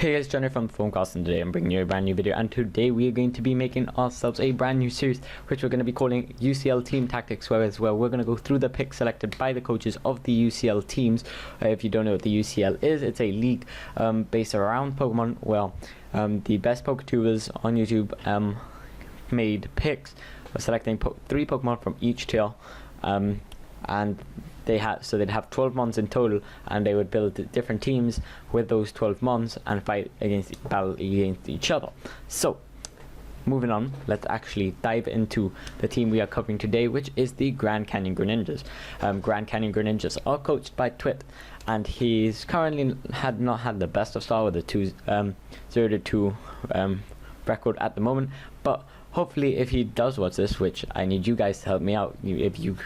Hey guys, Johnny from Formcast, and today I'm bringing you a brand new video, and today we are going to be making ourselves a brand new series which we're going to be calling UCL Team Tactics, where we're going to go through the picks selected by the coaches of the UCL teams. If you don't know what the UCL is, it's a league based around Pokemon. Well, the best Poketubers on YouTube made picks, selecting 3 Pokemon from each tier, and they'd have 12 mons in total, and they would build different teams with those 12 mons and battle against each other. So moving on, let's actually dive into the team we are covering today, which is the Grand Canyon Greninjas. Grand Canyon Greninjas are coached by Twit, and he's currently not had the best of start with a 0-2 record at the moment, but hopefully if he does watch this, which I need you guys to help me out, if you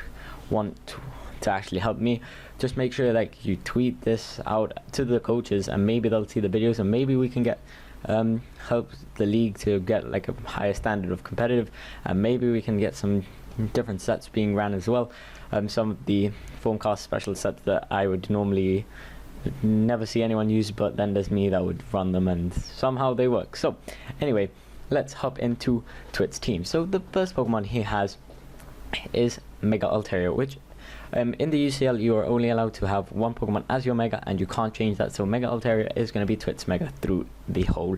want to actually help me, just make sure like you tweet this out to the coaches, and maybe they'll see the videos, and maybe we can get help the league to get like a higher standard of competitive, and maybe we can get some different sets being ran as well. Some of the Formcast special sets that I would normally never see anyone use, but then there's me that would run them, and somehow they work. So anyway, let's hop into Twit's team. So the first Pokemon he has is Mega Altaria, which in the UCL you are only allowed to have 1 Pokemon as your Mega, and you can't change that. So Mega Altaria is going to be Twit's Mega through the whole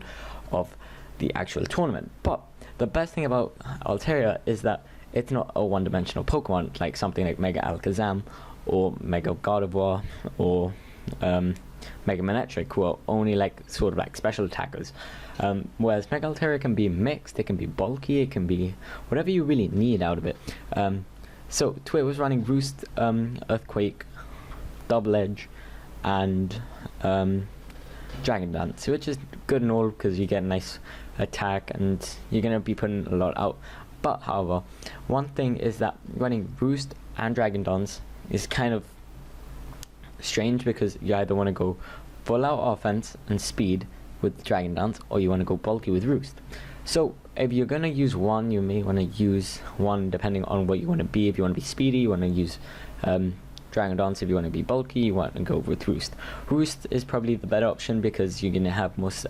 of the actual tournament. But the best thing about Altaria is that it's not a one-dimensional Pokemon like something like Mega Alakazam or Mega Gardevoir or Mega Manectric, who are only like sort of like special attackers. Whereas Mega Altaria can be mixed, it can be bulky, it can be whatever you really need out of it. So Twit was running Roost, Earthquake, Double Edge, and Dragon Dance, which is good and all because you get a nice attack and you're going to be putting a lot out. But however, one thing is that running Roost and Dragon Dance is kind of strange, because you either want to go full out offense and speed with Dragon Dance, or you want to go bulky with Roost. So if you're going to use one, you may want to use one depending on what you want to be. If you want to be speedy, you want to use Dragon Dance. If you want to be bulky, you want to go with Roost. Roost is probably the better option because you're going to have most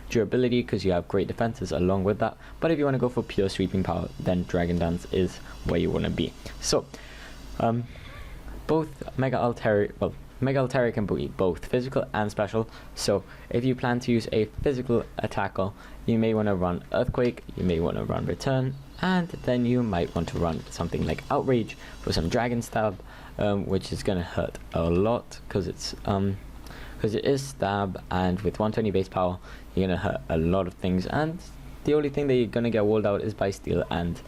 durability, because you have great defenses along with that. But if you want to go for pure sweeping power, then Dragon Dance is where you want to be. So both Mega Altaria can be both physical and special. So if you plan to use a physical attacker, you may want to run Earthquake, you may want to run Return, and then you might want to run something like Outrage for some Dragon Stab, which is going to hurt a lot because it is stab, and with 120 base power you're going to hurt a lot of things, and the only thing that you're going to get walled out is by Steel and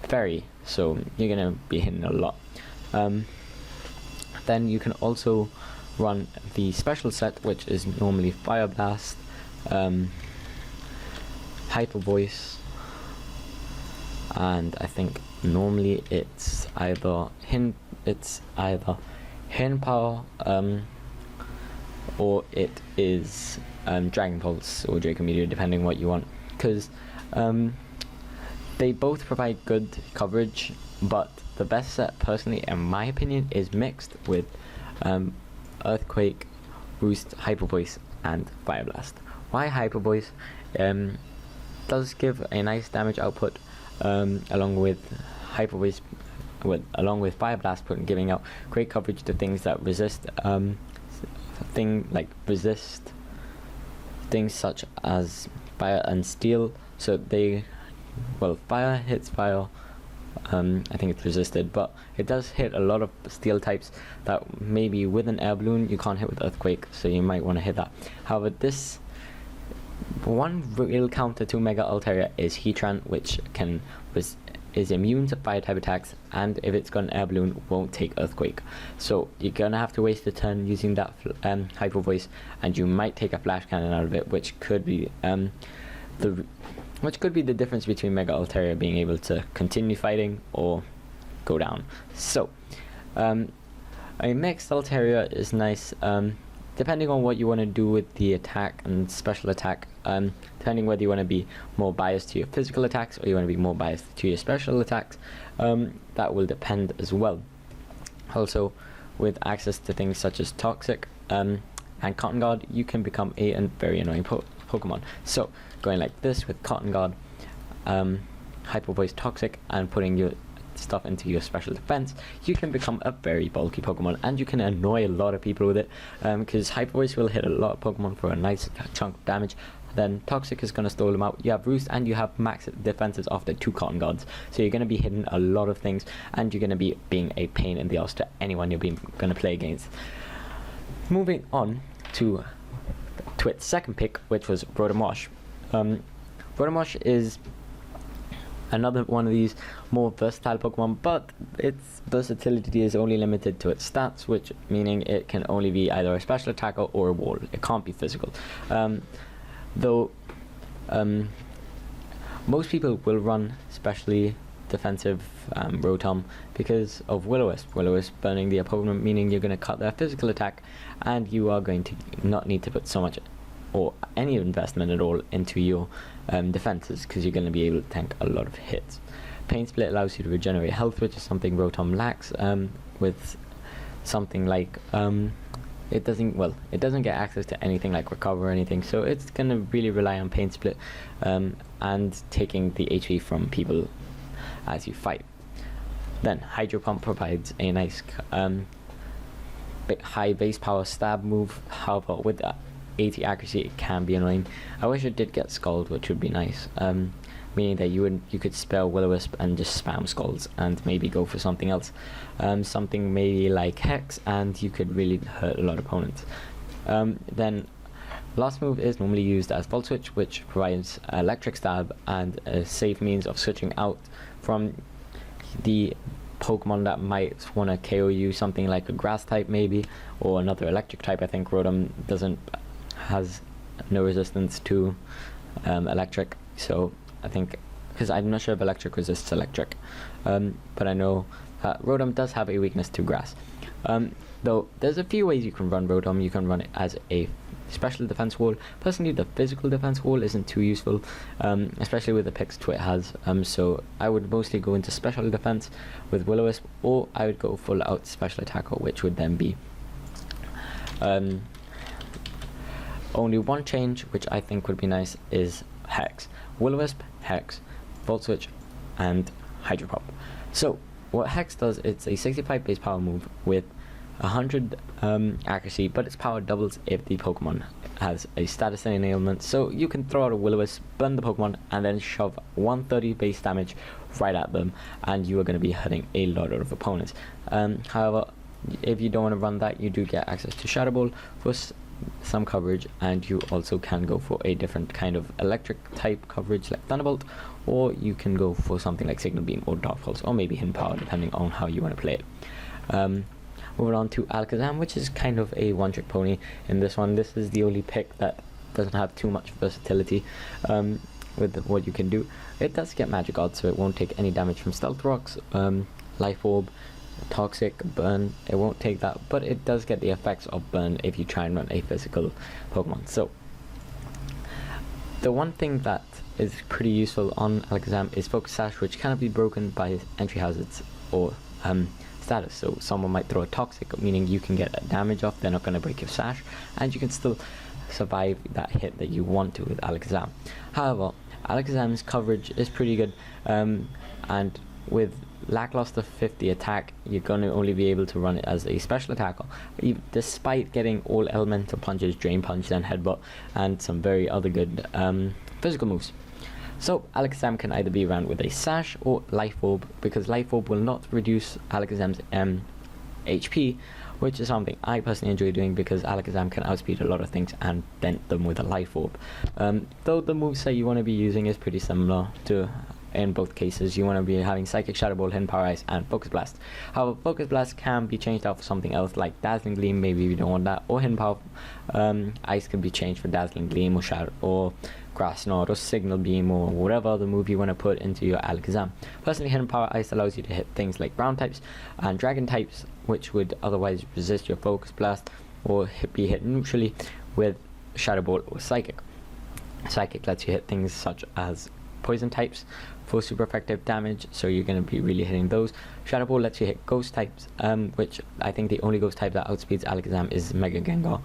Fairy, so you're going to be hitting a lot. Then you can also run the special set, which is normally Fire Blast, Hyper Voice, and I think normally it's either Hin Power, or it is Dragon Pulse or Draco Meteor, depending what you want, because they both provide good coverage, but the best set, personally, in my opinion, is mixed with Earthquake, Roost, Hyper Voice, and Fire Blast. Why Hyper Voice? Does give a nice damage output, along with Hyper Voice, along with Fire Blast, giving out great coverage to things that resist things such as Fire and Steel. So Fire hits Fire. I think it's resisted, but it does hit a lot of steel types that maybe with an air balloon you can't hit with Earthquake, so you might want to hit that. However, this one real counter to Mega Altaria is Heatran, which is immune to fire type attacks, and if it's got an air balloon, won't take Earthquake. So you're gonna have to waste a turn using that Hyper Voice, and you might take a Flash Cannon out of it, which could be the difference between Mega Altaria being able to continue fighting or go down. So a mixed Altaria is nice, depending on what you want to do with the attack and special attack, depending whether you want to be more biased to your physical attacks or you want to be more biased to your special attacks. That will depend as well. Also, with access to things such as Toxic and Cotton Guard, you can become a very annoying Pokemon. So going like this with Cotton Guard, Hyper Voice Toxic, and putting your stuff into your special defense, you can become a very bulky Pokemon, and you can annoy a lot of people with it, because Hyper Voice will hit a lot of Pokemon for a nice chunk of damage. Then Toxic is going to stall them out. You have Roost, and you have max defenses after 2 Cotton Guards, so you're going to be hitting a lot of things, and you're going to be being a pain in the ass to anyone you're going to play against. Moving on to Twit's second pick, which was Rotom Wash. Rotom Wash is another one of these more versatile Pokemon, but its versatility is only limited to its stats, which meaning it can only be either a special attacker or a wall. It can't be physical. Though most people will run specially defensive Rotom because of Will-O-Wisp. Will-O-Wisp burning the opponent, meaning you're going to cut their physical attack, and you are going to not need to put so much or any investment at all into your defenses, because you're going to be able to tank a lot of hits. Pain Split allows you to regenerate health, which is something Rotom lacks. With something like it doesn't get access to anything like Recover or anything, so it's going to really rely on Pain Split and taking the HP from people as you fight. Then Hydro Pump provides a nice high base power stab move. However, with that 80 accuracy, it can be annoying. I wish it did get Scald, which would be nice, meaning that you could spell Will-O-Wisp and just spam Scalds and maybe go for something else, something maybe like Hex, and you could really hurt a lot of opponents. Then last move is normally used as Volt Switch, which provides Electric Stab and a safe means of switching out from the Pokemon that might want to KO you, something like a Grass type maybe, or another Electric type. I think Rotom has no resistance to Electric, so I think, because I'm not sure if Electric resists Electric, but I know Rotom does have a weakness to Grass. Though there's a few ways you can run Rotom. You can run it as a special defense wall. Personally, the physical defense wall isn't too useful, especially with the picks Twit has, so I would mostly go into special defense with Will-O-Wisp, or I would go full out special attacker, which would then be only one change, which I think would be nice, is Hex. Will-O-Wisp, Hex, Volt Switch, and Hydro Pump. So what Hex does, it's a 65 base power move with 100 accuracy, but its power doubles if the Pokemon has a status enablement. So you can throw out a Will-O-Wisp, burn the Pokemon, and then shove 130 base damage right at them, and you are going to be hurting a lot of opponents. However, if you don't want to run that, you do get access to Shadow Ball for some coverage, and you also can go for a different kind of electric type coverage like Thunderbolt, or you can go for something like Signal Beam or Dark Pulse, or maybe Hidden Power, depending on how you want to play it. Moving on to Alakazam, which is kind of a one-trick pony in this one. This is the only pick that doesn't have too much versatility with what you can do. It does get Magic Guard, so it won't take any damage from Stealth Rocks, Life Orb, Toxic, Burn. It won't take that, but it does get the effects of Burn if you try and run a physical Pokemon. So the one thing that is pretty useful on Alakazam is Focus Sash, which cannot be broken by entry hazards or status. So someone might throw a Toxic, meaning you can get a damage off, they're not going to break your Sash, and you can still survive that hit that you want to with Alakazam. However, Alakazam's coverage is pretty good, and with lackluster 50 attack, you're going to only be able to run it as a special attacker, despite getting all elemental punches, Drain Punch, and Headbutt, and some very other good physical moves. So Alakazam can either be ran with a Sash or Life Orb, because Life Orb will not reduce Alakazam's HP, which is something I personally enjoy doing, because Alakazam can outspeed a lot of things and dent them with a Life Orb. Though the moveset you want to be using is pretty similar to in both cases. You want to be having Psychic, Shadow Ball, Hidden Power Ice, and Focus Blast. However, Focus Blast can be changed out for something else like Dazzling Gleam, maybe you don't want that, or Hidden Power Ice could be changed for Dazzling Gleam, or Shadow, or Grass Knot, or Signal Beam, or whatever other move you want to put into your Alakazam. Personally, Hidden Power Ice allows you to hit things like Ground types and Dragon types, which would otherwise resist your Focus Blast, or be hit neutrally with Shadow Ball or Psychic. Psychic lets you hit things such as Poison types for super effective damage, so you're going to be really hitting those. Shadow Ball lets you hit Ghost types, which I think the only Ghost type that outspeeds Alakazam is Mega Gengar.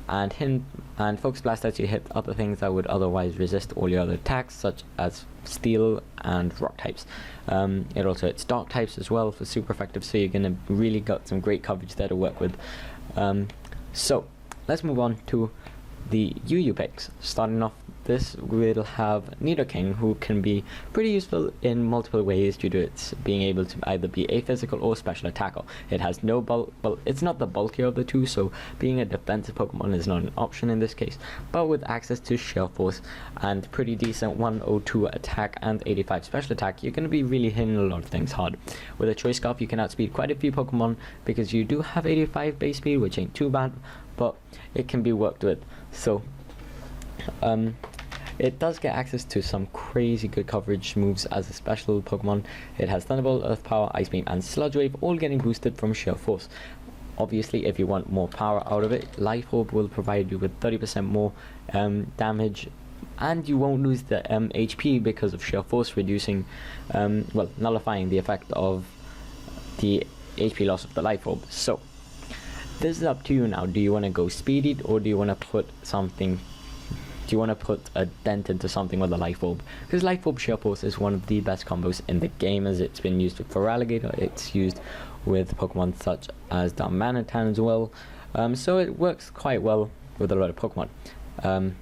and Focus Blast lets you hit other things that would otherwise resist all your other attacks, such as Steel and Rock types. It also hits Dark types as well for super effective, so you're gonna really got some great coverage there to work with. So let's move on to the UU picks. Starting off this, we'll have Nidoking, who can be pretty useful in multiple ways due to its being able to either be a physical or special attacker. It has no bulk, well, it's not the bulkier of the two, so being a defensive Pokemon is not an option in this case, but with access to Sheer Force and pretty decent 102 attack and 85 special attack, you're going to be really hitting a lot of things hard. With a Choice Scarf, you can outspeed quite a few Pokemon because you do have 85 base speed, which ain't too bad, but it can be worked with. So it does get access to some crazy good coverage moves as a special Pokemon. It has Thunderbolt, Earth Power, Ice Beam and Sludge Wave, all getting boosted from Sheer Force. Obviously, if you want more power out of it, Life Orb will provide you with 30% more damage, and you won't lose the HP because of Sheer Force reducing, well, nullifying the effect of the HP loss of the Life Orb. So this is up to you now. Do you want to go speedy, or do you want to put something? Do you want to put a dent into something with a Life Orb? Because Life Orb Sheer Force is one of the best combos in the game, as it's been used for Alligator. It's used with Pokemon such as Darmanitan as well. So it works quite well with a lot of Pokemon.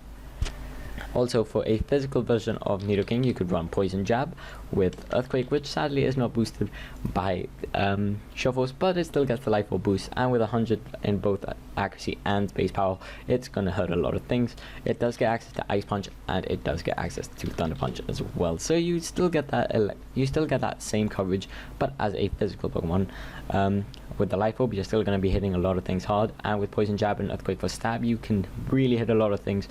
Also, for a physical version of Nidoking, you could run Poison Jab with Earthquake, which sadly is not boosted by Sheer Force, but it still gets the Life Orb boost, and with 100 in both accuracy and base power, it's going to hurt a lot of things. It does get access to Ice Punch, and it does get access to Thunder Punch as well, so you still get that same coverage, but as a physical Pokemon. With the Life Orb, you're still going to be hitting a lot of things hard, and with Poison Jab and Earthquake for stab, you can really hit a lot of things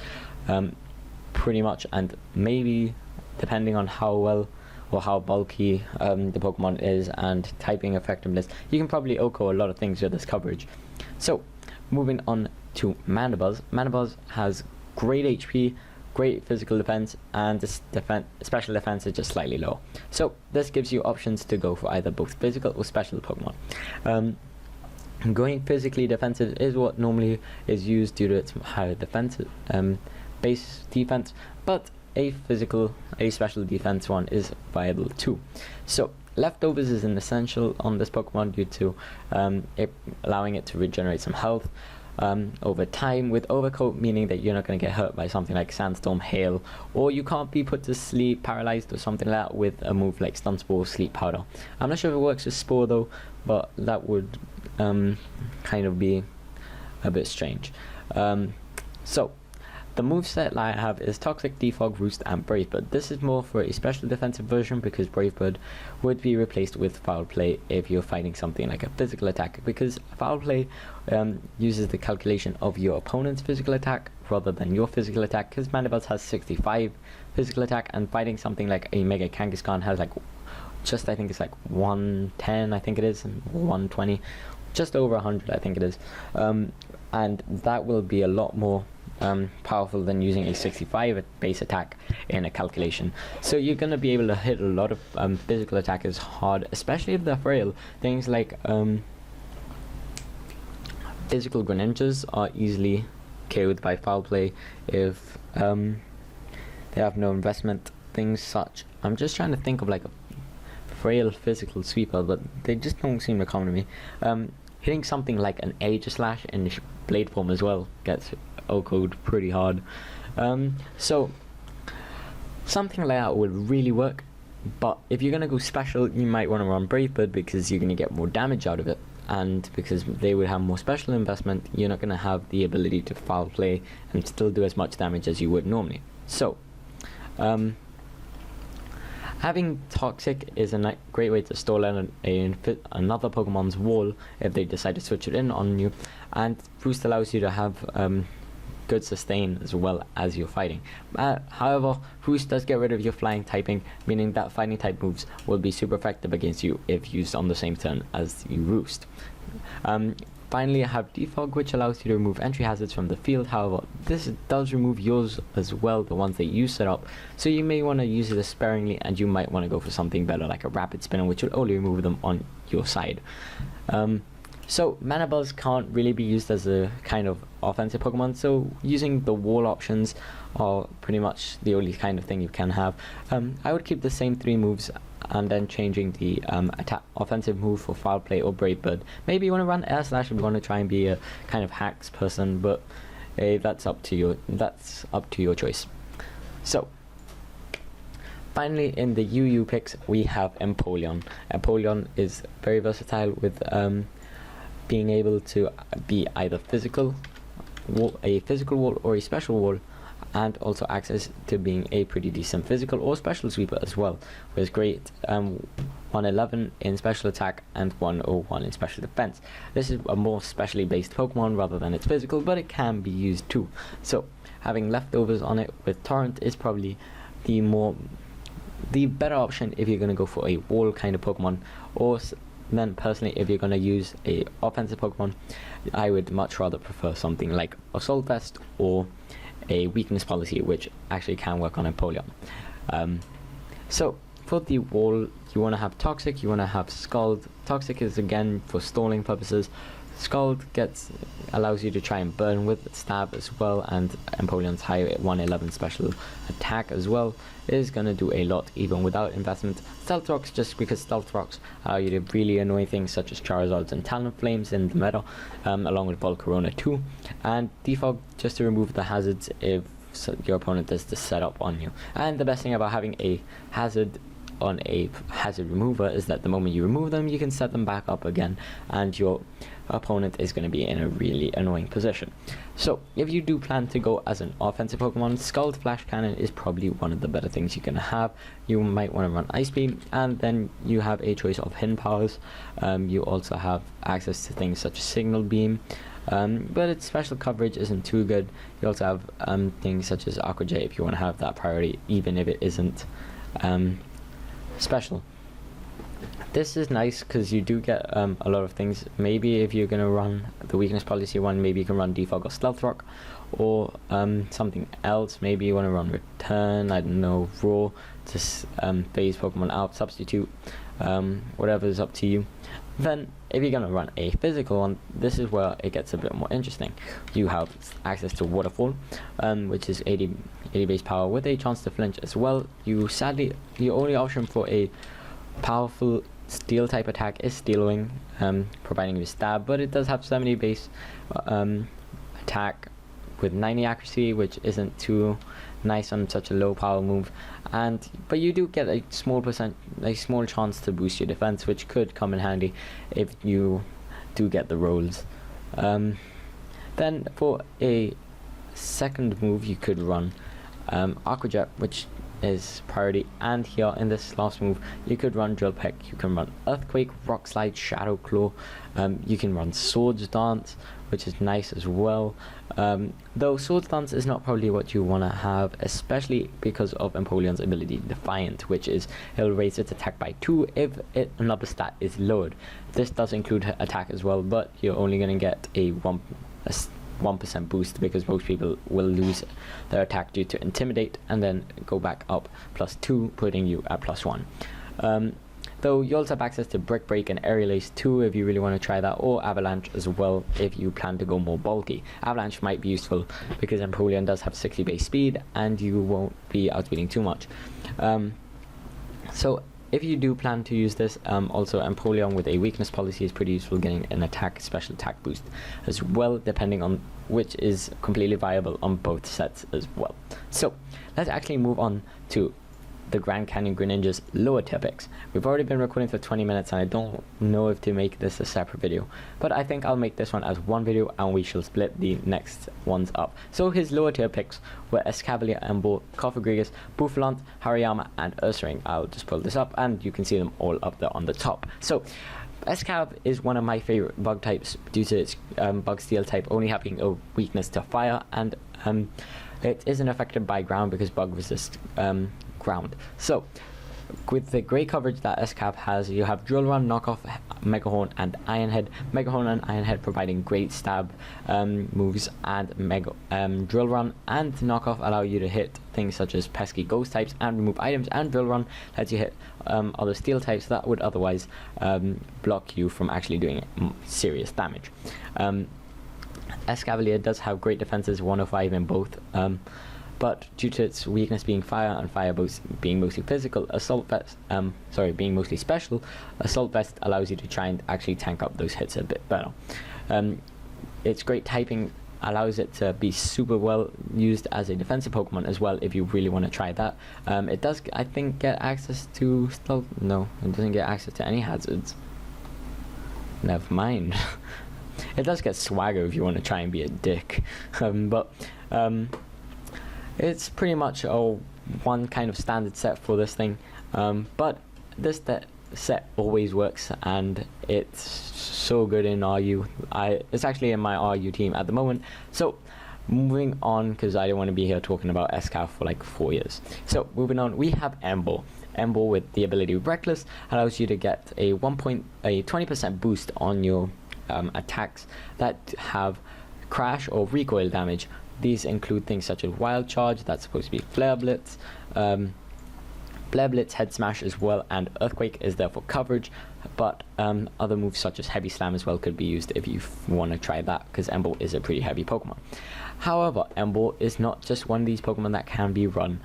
pretty much, and maybe depending on how well or how bulky the Pokemon is and typing effectiveness, you can probably OHKO a lot of things with this coverage. So moving on to Mandibuzz. Mandibuzz has great HP, great physical defense, and this special defense is just slightly low. So this gives you options to go for either both physical or special Pokemon. Going physically defensive is what normally is used due to its higher defensive base defense, but a special defense one is viable too. So Leftovers is an essential on this Pokemon due to it allowing it to regenerate some health over time, with Overcoat meaning that you're not going to get hurt by something like Sandstorm, Hail, or you can't be put to sleep, paralyzed or something like that with a move like Stun Spore, Sleep Powder. I'm not sure if it works with Spore though, but that would kind of be a bit strange. So the moveset I have is Toxic, Defog, Roost and Brave Bird. This is more for a special defensive version because Brave Bird would be replaced with Foul Play if you're fighting something like a physical attack, because Foul Play uses the calculation of your opponent's physical attack rather than your physical attack, because Mandibuzz has 65 physical attack and fighting something like a Mega Kangaskhan has like I think it's like 110, I think it is, and 120, just over 100 I think it is, and that will be a lot more powerful than using a 65 base attack in a calculation. So you're going to be able to hit a lot of physical attackers hard, especially if they're frail. Things like physical Greninjas are easily KO'd by Foul Play if they have no investment. Things such, I'm just trying to think of like a frail physical sweeper, but they just don't seem to come to me. Hitting something like an Aegislash in blade form as well gets OHKO'd pretty hard. So something like that would really work, but if you're going to go special, you might want to run Brave Bird because you're going to get more damage out of it, and because they would have more special investment, you're not going to have the ability to Foul Play and still do as much damage as you would normally. So having Toxic is a great way to stall out another Pokemon's wall if they decide to switch it in on you, and Boost allows you to have good sustain as well as you're fighting. However, Boost does get rid of your flying typing, meaning that fighting type moves will be super effective against you if used on the same turn as you Roost. Finally, I have Defog, which allows you to remove entry hazards from the field. However, this does remove yours as well, the ones that you set up, so you may want to use it sparingly, and you might want to go for something better like a Rapid Spinner, which will only remove them on your side. So Mandibuzz can't really be used as a kind of offensive Pokemon, so using the wall options are pretty much the only kind of thing you can have. I would keep the same 3 moves and then changing the offensive move for Foul Play or Brave Bird. Maybe you want to run Air Slash if you want to try and be a kind of hacks person, but that's up to your choice. So finally, in the UU picks, we have Empoleon. Empoleon is very versatile with being able to be either a physical wall or a special wall, and also access to being a pretty decent physical or special sweeper as well, with great 111 in special attack and 101 in special defense. This is a more specially based Pokemon rather than its physical, but it can be used too. So having leftovers on it with Torrent is probably the better option if you're going to go for a wall kind of Pokemon, or then personally if you're going to use a offensive Pokemon, I would much rather prefer something like Assault Vest or a weakness policy, which actually can work on Empoleon. So for the wall, you want to have Toxic, you want to have Scald. Toxic is again for stalling purposes. Scald allows you to try and burn with Stab as well, and Empoleon's high 111 special attack as well is going to do a lot even without investment. Stealth Rocks, just because Stealth Rocks allow you to really annoy things such as Charizards and Talonflames in the meta, along with Volcarona too, and Defog just to remove the hazards if your opponent does the setup on you. And the best thing about having a hazard on a hazard remover is that the moment you remove them, you can set them back up again, and your opponent is going to be in a really annoying position. So if you do plan to go as an offensive Pokemon, Scald Flash Cannon is probably one of the better things you can have. You might want to run Ice Beam, and then you have a choice of hidden powers. You also have access to things such as Signal Beam, but its special coverage isn't too good. You also have things such as Aqua Jet if you want to have that priority, even if it isn't special. This is nice because you do get a lot of things. Maybe if you're going to run the weakness policy one, maybe you can run Defog or Stealth Rock, or something else. Maybe you want to run Return, I don't know, Roar to phase Pokemon out, substitute, whatever is up to you. Then if you're going to run a physical one, this is where it gets a bit more interesting. You have access to Waterfall, which is 80 base power with a chance to flinch as well. Sadly, the only option for a powerful steel type attack is Steel Wing, providing you stab, but it does have 70 base attack with 90 accuracy, which isn't too nice on such a low power move, but you do get a small chance to boost your defense, which could come in handy if you do get the rolls. Then for a second move, you could run Aqua Jet, which is priority, and here in this last move you could run Drill Peck, you can run Earthquake, Rock Slide, Shadow Claw, you can run Swords Dance, which is nice as well, though Swords Dance is not probably what you want to have, especially because of Empoleon's ability Defiant, which is it'll raise its attack by 2 if another stat is lowered. This does include attack as well, but you're only going to get a 1% boost because most people will lose their attack due to Intimidate and then go back up +2, putting you at +1. Though you also have access to Brick Break and Aerial Ace too if you really want to try that, or Avalanche as well if you plan to go more bulky. Avalanche might be useful because Empoleon does have 60 base speed and you won't be outspeeding too much. So if you do plan to use this, also Empoleon with a weakness policy is pretty useful, getting an special attack boost as well, depending on which is completely viable on both sets as well. So let's actually move on to the Grand Canyon Greninjas lower tier picks. We've already been recording for 20 minutes and I don't know if to make this a separate video, but I think I'll make this one as one video and we shall split the next ones up. So his lower tier picks were Escavalier, Embo, Cofagrigus, Bouffalant, Hariyama and Ursaring. I'll just pull this up and you can see them all up there on the top. So Escav is one of my favorite bug types due to its bug steel type only having a weakness to fire, and it isn't affected by ground because bug resist ground. So with the great coverage that Escav has, you have Drill Run, Knockoff, Mega Horn and Iron Head. Mega Horn and Iron Head providing great stab moves, and Drill Run and Knockoff allow you to hit things such as pesky ghost types and remove items, and Drill Run lets you hit other steel types that would otherwise block you from actually doing serious damage. Escavalier does have great defenses, 105 in both, but due to its weakness being fire and fire being mostly physical, Assault Vest, being mostly special, Assault Vest allows you to try and actually tank up those hits a bit better. Its great typing allows it to be super well used as a defensive Pokemon as well if you really want to try that. It does, I think, get access to stealth. No, it doesn't get access to any hazards. Never mind. It does get swagger if you want to try and be a dick. But it's pretty much one kind of standard set for this thing. But this set always works, and it's so good in RU. It's actually in my RU team at the moment. So moving on, because I don't want to be here talking about SCAF for like 4 years. So moving on, we have Embo. Embo with the ability Reckless allows you to get a 20% boost on your attacks that have crash or recoil damage. These include things such as Wild Charge, that's supposed to be Flare Blitz, Flare Blitz, Head Smash as well, and Earthquake is there for coverage, but other moves such as Heavy Slam as well could be used if you want to try that, because Embo is a pretty heavy Pokemon. However, Embo is not just one of these Pokemon that can be run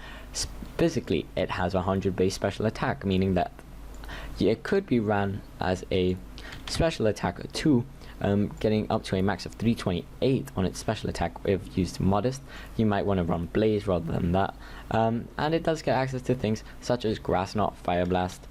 physically. It has 100 base special attack, meaning that it could be ran as a special attacker too, getting up to a max of 328 on its special attack if used modest. You might want to run Blaze rather than that, and it does get access to things such as Grass Knot, Fire Blast.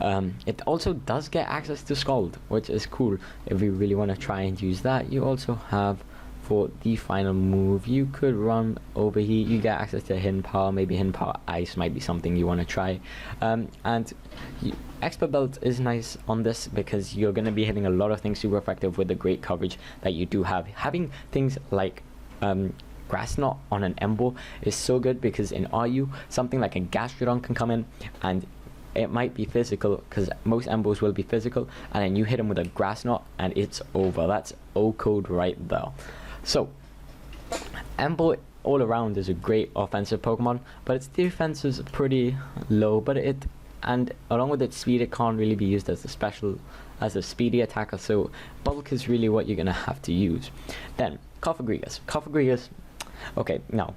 It also does get access to Scald, which is cool if you really want to try and use that. You also have, for the final move, you could run Overheat. You get access to Hidden Power. Maybe Hidden Power Ice might be something you want to try. And Expert Belt is nice on this because you're going to be hitting a lot of things super effective with the great coverage that you do have. Having things like Grass Knot on an Embo is so good because in RU, something like a Gastrodon can come in and it might be physical, because most Embos will be physical, and then you hit them with a Grass Knot and it's over. That's O-code right there. So Embo all around is a great offensive Pokemon, but its defense is pretty low, and along with its speed, it can't really be used as a speedy attacker, so bulk is really what you're gonna have to use. Then Cofagrigus. Okay, now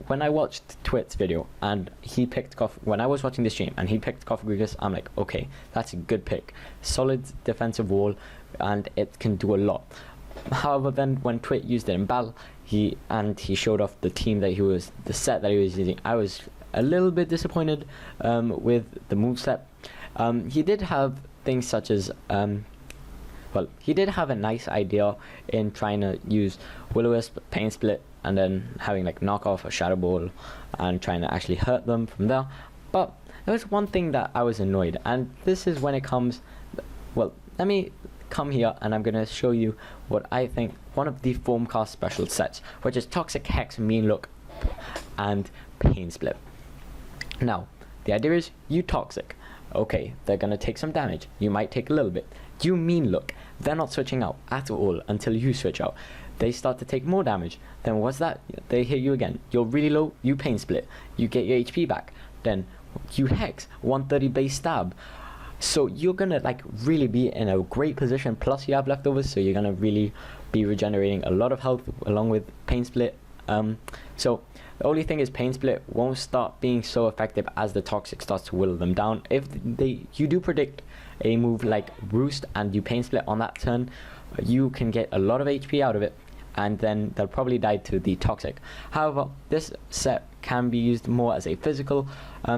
when I watched Twit's video and he picked when I was watching the stream and he picked Cofagrigus, I'm like, okay, that's a good pick. Solid defensive wall, and it can do a lot. However, then when Twit used it in battle, he showed off the set that he was using, I was a little bit disappointed with the moveset. He did have things such as he did have a nice idea in trying to use Will-O-Wisp, Pain Split, and then having like Knockoff or Shadow Ball and trying to actually hurt them from there. But there was one thing that I was annoyed, and this is when it comes, let me come here and I'm going to show you what I think one of the Formcast special sets, which is Toxic, Hex, Mean Look, and Pain Split. Now, the idea is you Toxic. Okay, they're going to take some damage. You might take a little bit. You Mean Look. They're not switching out at all until you switch out. They start to take more damage. Then what's that? They hit you again. You're really low. You Pain Split. You get your HP back. Then you Hex. 130 base stab. So you're going to like really be in a great position. Plus you have leftovers. So you're going to really be regenerating a lot of health along with Pain Split. So the only thing is Pain Split won't start being so effective as the Toxic starts to whittle them down. If you do predict a move like Roost and you Pain Split on that turn, you can get a lot of HP out of it, and then they'll probably die to the Toxic. However, this set can be used more as a physical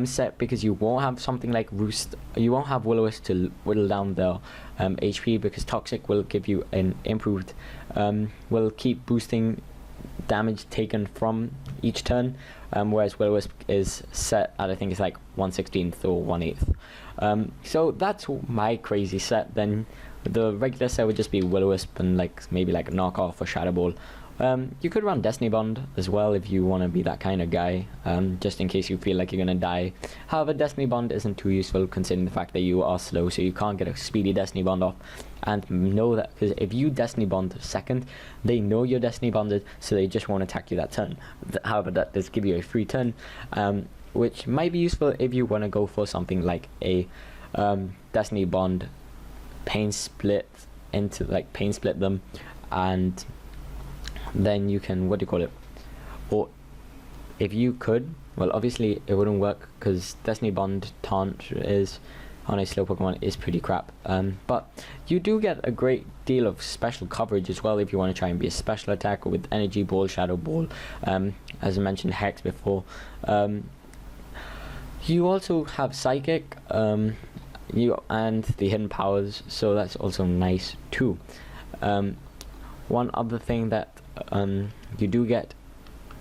set, because you won't have something like Roost, you won't have Will-O-Wisp to whittle down their HP, because Toxic will give you an improved, will keep boosting damage taken from each turn, whereas Will-O-Wisp is set at, I think it's like 1/16 or 1/8. So that's my crazy set. Then the regular set would just be Will-O-Wisp and like maybe like Knockoff or Shadow Ball. You could run Destiny Bond as well if you want to be that kind of guy, just in case you feel like you're gonna die. However, Destiny Bond isn't too useful considering the fact that you are slow, so you can't get a speedy Destiny Bond off. And know that, because if you Destiny Bond second, they know you're Destiny Bonded, so they just won't attack you that turn. However, that does give you a free turn, which might be useful if you want to go for something like a Destiny Bond, Pain Split into like Pain Split them, and then you can, what do you call it, or if you could, well, obviously it wouldn't work because Destiny Bond Taunt is on a slow Pokemon is pretty crap, but you do get a great deal of special coverage as well if you want to try and be a special attacker with Energy Ball, Shadow Ball, as I mentioned, Hex before. You also have Psychic, you and the hidden powers, so that's also nice too. One other thing that you do get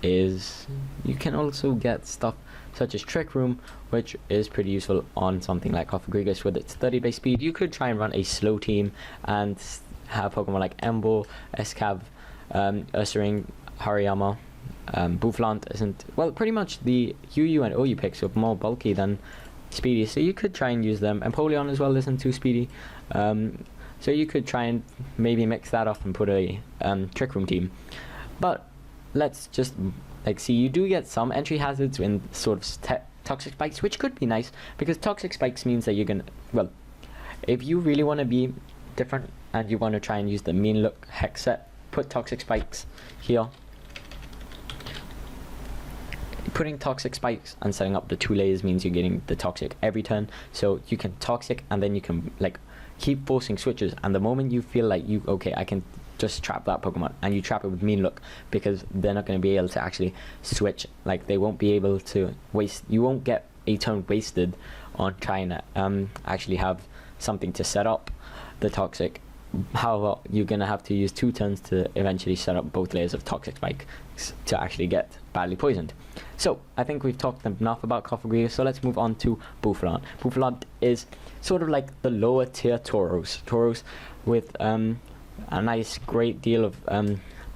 is you can also get stuff such as Trick Room, which is pretty useful on something like Greninjas with its 30 base speed. You could try and run a slow team and have Pokemon like Embo, Escav, Ursaring, Hariyama. Bouffalant isn't, well, pretty much the UU and OU picks are more bulky than speedy, so you could try and use them. Empoleon as well isn't too speedy, so you could try and maybe mix that up and put a Trick Room team. But let's just see, you do get some entry hazards in sort of Toxic Spikes, which could be nice, because Toxic Spikes means that you're gonna, well, if you really want to be different and you want to try and use the mean look Hex set, put Toxic Spikes here. Putting Toxic Spikes and setting up the 2 layers means you're getting the Toxic every turn, so you can Toxic and then you can keep forcing switches, and the moment you feel like okay, I can just trap that Pokemon, and you trap it with mean look, because they're not going to be able to actually switch, they won't be able to waste, you won't get a turn wasted on trying to actually have something to set up the Toxic. However, you're going to have to use 2 turns to eventually set up both layers of Toxic Spikes to actually get badly poisoned. So I think we've talked enough about Greninjas, so let's move on to Bouffalant. Bouffalant is sort of like the lower tier Tauros with a nice great deal of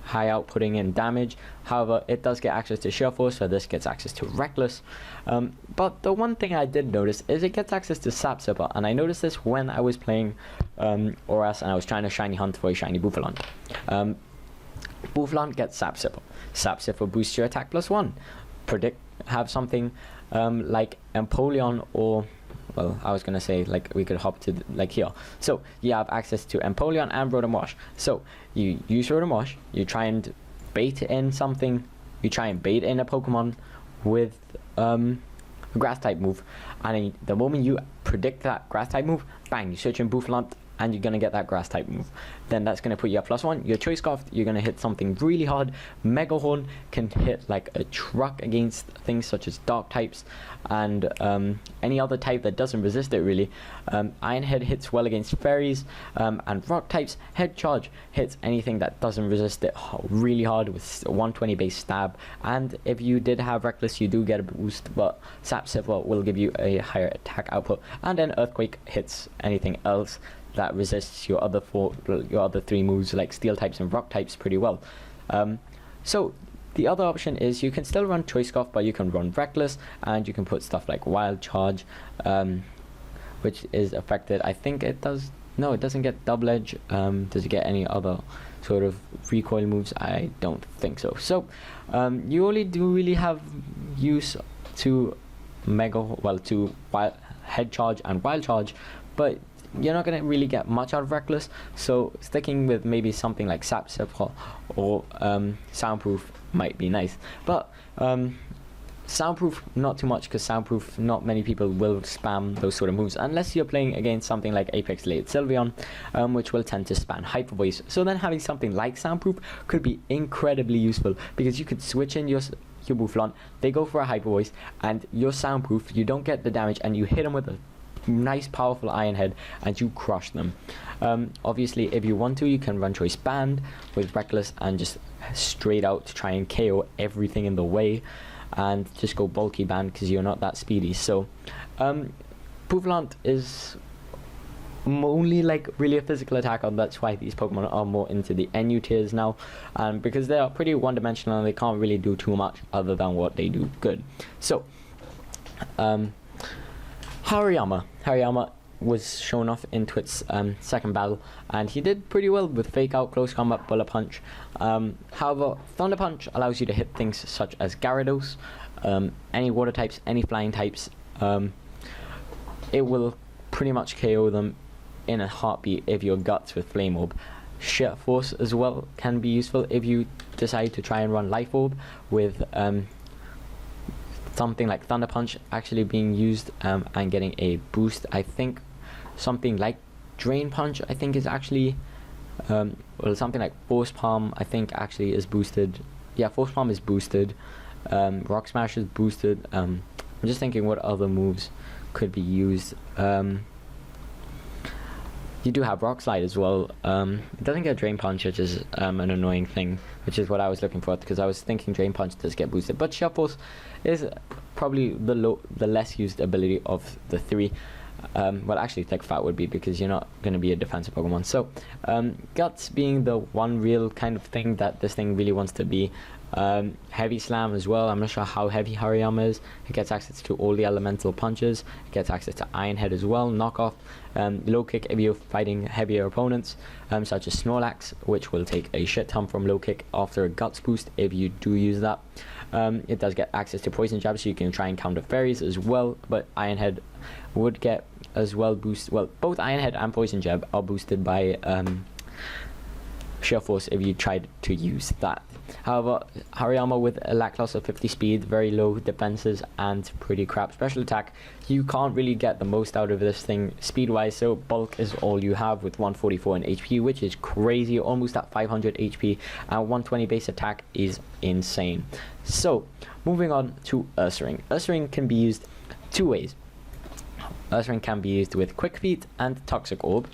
high outputting in damage. However, it does get access to Sheer Force, so this gets access to Reckless. But the one thing I did notice is it gets access to Sap Sipper, and I noticed this when I was playing Oras and I was trying to shiny hunt for a shiny Bouffalant. Bouffalant gets Sap Sipper. Sap Sipper boosts your attack +1. Have something like Empoleon, or, well, I was gonna say we could hop to here. So you have access to Empoleon and Rotom Wash. So you use Rotom Wash, you try and bait in something, you try and bait in a Pokemon with a Grass type move, and the moment you predict that Grass type move, bang, you search in Bouffalant and you're gonna get that Grass type move. Then that's gonna put you at +1. Your Choice Scarf, you're gonna hit something really hard. Mega Horn can hit like a truck against things such as Dark types and any other type that doesn't resist it really. Iron Head hits well against Fairies, and Rock types. Head Charge hits anything that doesn't resist it really hard with 120 base stab. And if you did have Reckless, you do get a boost, but Sap Sipper will give you a higher attack output. And then Earthquake hits anything else that resists your other 3 moves like Steel types and Rock types pretty well. So the other option is you can still run Choice Scarf, but you can run Reckless, and you can put stuff like Wild Charge, which is affected. I think it does. No, it doesn't get Double Edge. Does it get any other sort of recoil moves? I don't think so. So you only do really have use to Head Charge and Wild Charge, but you're not going to really get much out of Reckless, so sticking with maybe something like Sap Sipper or Soundproof might be nice. But Soundproof, not too much, because Soundproof, not many people will spam those sort of moves, unless you're playing against something like Apex Late Sylveon, which will tend to spam Hyper Voice. So then having something like Soundproof could be incredibly useful, because you could switch in your Bouffalant, they go for a Hyper Voice, and your Soundproof, you don't get the damage, and you hit them with a nice powerful Iron Head and you crush them. Obviously, if you want to, you can run Choice Band with Reckless and just straight out to try and KO everything in the way, and just go bulky Band because you're not that speedy. So Bouffalant is only really a physical attacker, and that's why these Pokemon are more into the NU tiers now, because they are pretty one-dimensional and they can't really do too much other than what they do good. So Hariyama was shown off in Twit's second battle, and he did pretty well with Fake Out, Close Combat, Bullet Punch. However, Thunder Punch allows you to hit things such as Gyarados, any water types, any flying types. It will pretty much KO them in a heartbeat if you're Guts with Flame Orb. Sheer Force as well can be useful if you decide to try and run Life Orb, with something like Thunder Punch actually being used and getting a boost. I think something like Drain Punch I think is actually well, something like Force Palm I think actually is boosted. Yeah, Force Palm is boosted. Rock Smash is boosted. I'm just thinking what other moves could be used. You do have Rock Slide as well. It doesn't get Drain Punch, which is an annoying thing, which is what I was looking for, because I was thinking Drain Punch does get boosted. But Sheer Force is probably the less used ability of the three. Well, actually Thick Fat would be, because you're not going to be a defensive Pokemon. So Guts being the one real kind of thing that this thing really wants to be. Heavy Slam as well. I'm not sure how heavy Hariyama is. It gets access to all the elemental punches. It gets access to Iron Head as well. Knockoff. Low Kick if you're fighting heavier opponents, such as Snorlax, which will take a shit ton from Low Kick after a Guts boost if you do use that. It does get access to Poison Jab, so you can try and counter fairies as well, but Iron Head would get as well boost. Well, both Iron Head and Poison Jab are boosted by Sheer Force if you tried to use that. However, Hariyama with a lackluster 50 speed, very low defenses, and pretty crap special attack, you can't really get the most out of this thing speed wise, so bulk is all you have with 144 in HP, which is crazy, almost at 500 HP, and 120 base attack is insane. So moving on to Ursaring. Ursaring can be used two ways. Ursaring can be used with Quick Feet and Toxic Orb,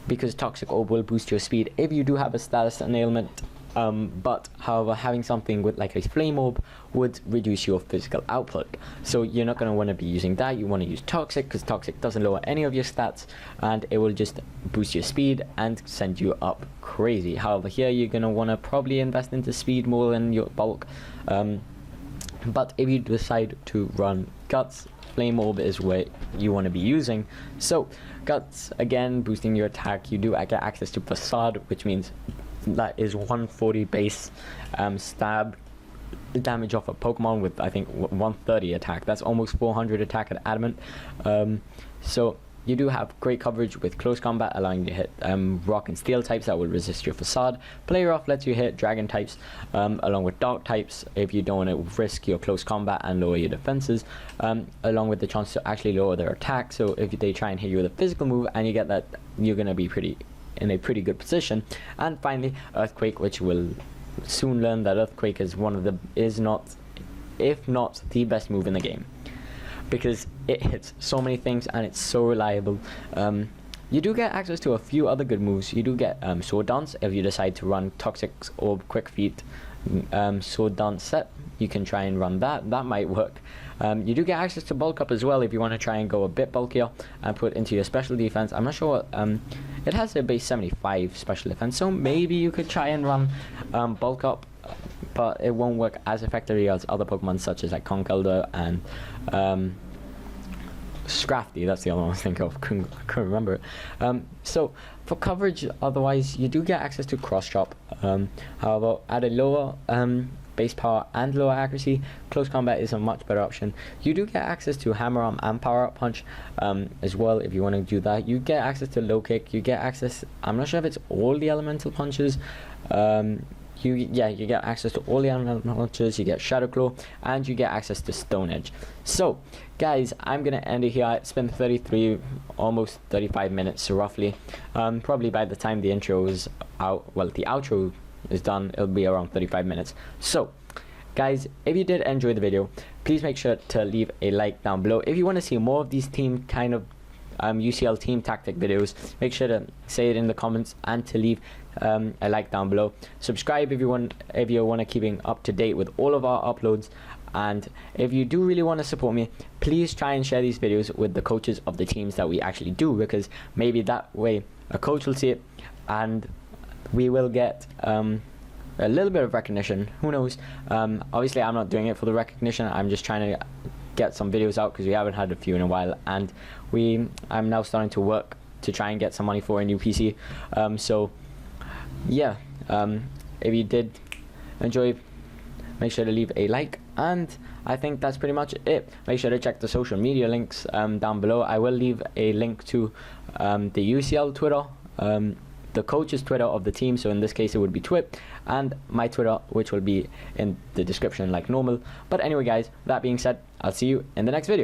because Toxic Orb will boost your speed if you do have a status and ailment. But however, having something with like a Flame Orb would reduce your physical output, so you're not going to want to be using that. You want to use Toxic, because Toxic doesn't lower any of your stats and it will just boost your speed and send you up crazy. However, here you're going to want to probably invest into speed more than your bulk, but if you decide to run Guts, Flame Orb is what you want to be using. So Guts, again, boosting your attack. You do get access to Facade, which means that is 140 base stab damage off a Pokemon with I think 130 attack. That's almost 400 attack at Adamant. So you do have great coverage with Close Combat, allowing you to hit Rock and Steel types that will resist your Facade. Play Rough lets you hit Dragon types, along with Dark types if you don't want to risk your Close Combat and lower your defenses, along with the chance to actually lower their attack. So if they try and hit you with a physical move and you get that, you're going to be in a pretty good position. And finally, Earthquake, which will soon learn that Earthquake is if not the best move in the game, because it hits so many things and it's so reliable. You do get access to a few other good moves. You do get Sword Dance if you decide to run Toxic Orb, Quick Feet, Sword Dance set. You can try and run that might work. You do get access to Bulk Up as well if you want to try and go a bit bulkier and put into your special defense. I'm not sure what, it has a base 75 special defense, so maybe you could try and run Bulk Up, but it won't work as effectively as other Pokemon such as like Conkeldurr and Scrafty. That's the other one I was thinking of. Couldn't remember it. So for coverage, otherwise you do get access to Cross Chop. However, at a lower base power and lower accuracy, Close Combat is a much better option. You do get access to Hammer Arm and Power Up Punch as well if you want to do that. You get access to Low Kick. You get access, I'm not sure if it's all the elemental punches. You get access to all the elemental punches. You get Shadow Claw, and you get access to Stone Edge. So guys, I'm gonna end it here. It's been 33, almost 35 minutes roughly. Probably by the time the intro is out, well, the outro is done, it'll be around 35 minutes. So guys, if you did enjoy the video, please make sure to leave a like down below. If you want to see more of these team kind of UCL team tactic videos, make sure to say it in the comments and to leave a like down below. Subscribe if you want to keeping up to date with all of our uploads. And if you do really want to support me, please try and share these videos with the coaches of the teams that we actually do, because maybe that way a coach will see it and we will get a little bit of recognition. Who knows? Obviously I'm not doing it for the recognition. I'm just trying to get some videos out because we haven't had a few in a while, and I'm now starting to work to try and get some money for a new PC. So yeah, if you did enjoy, make sure to leave a like, and I think that's pretty much it. Make sure to check the social media links down below. I will leave a link to the UCL Twitter the coach's Twitter of the team, so in this case it would be Twit, and my Twitter, which will be in the description like normal. But anyway guys, that being said, I'll see you in the next video.